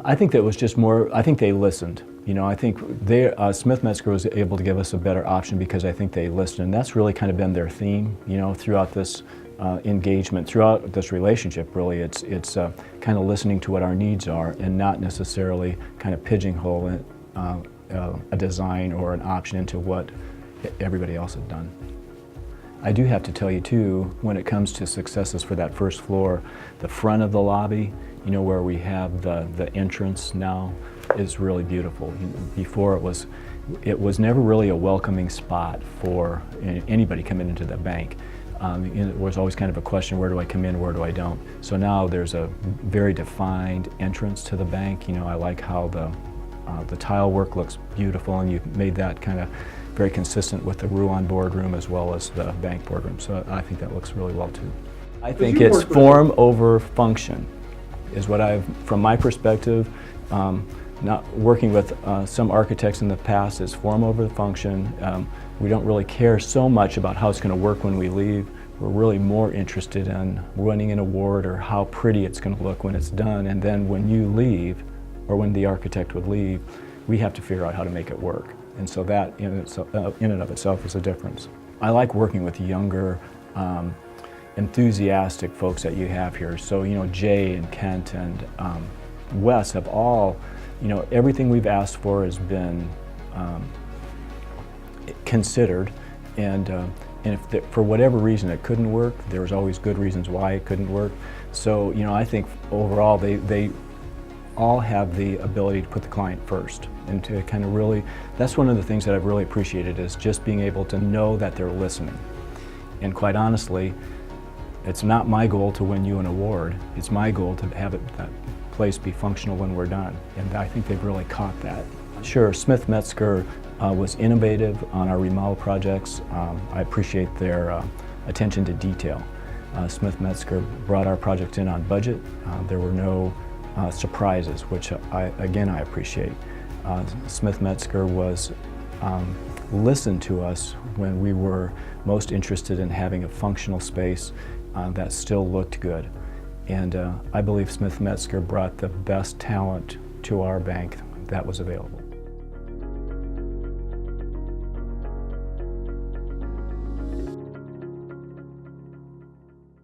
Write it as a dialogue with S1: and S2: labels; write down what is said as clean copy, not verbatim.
S1: I think that was just more, I think they listened. You know, I think Smith Metzger was able to give us a better option because I think they listened, and that's really kind of been their theme, you know, throughout this engagement, throughout this relationship, really. It's kind of listening to what our needs are and not necessarily kind of pigeonhole a design or an option into what everybody else had done. I do have to tell you too, when it comes to successes for that first floor, the front of the lobby, you know, where we have the entrance now, is really beautiful. You know, before it was never really a welcoming spot for anybody coming into the bank. It was always kind of a question, where do I come in, where do I don't? So now there's a very defined entrance to the bank. You know, I like how the tile work looks beautiful, and you've made that kind of very consistent with the Rouen boardroom as well as the bank boardroom. So I think that looks really well too. I think it's form over function is what from my perspective, not working with some architects in the past, is form over function. We don't really care so much about how it's going to work when we leave. We're really more interested in winning an award or how pretty it's going to look when it's done. And then when you leave, or when the architect would leave, we have to figure out how to make it work. And so that in and of itself is a difference. I like working with younger, enthusiastic folks that you have here. So, you know, Jay and Kent and Wes have all, you know, everything we've asked for has been considered, and if for whatever reason it couldn't work, there was always good reasons why it couldn't work. So, you know, I think overall they all have the ability to put the client first, and to kind of really, that's one of the things that I've really appreciated, is just being able to know that they're listening. And quite honestly, it's not my goal to win you an award. It's my goal to have that place be functional when we're done. And I think they've really caught that. Sure, Smith Metzger was innovative on our remodel projects. I appreciate their attention to detail. Smith Metzger brought our project in on budget. There were no surprises, which again I appreciate. Smith Metzger was listened to us when we were most interested in having a functional space that still looked good. And I believe Smith Metzger brought the best talent to our bank that was available.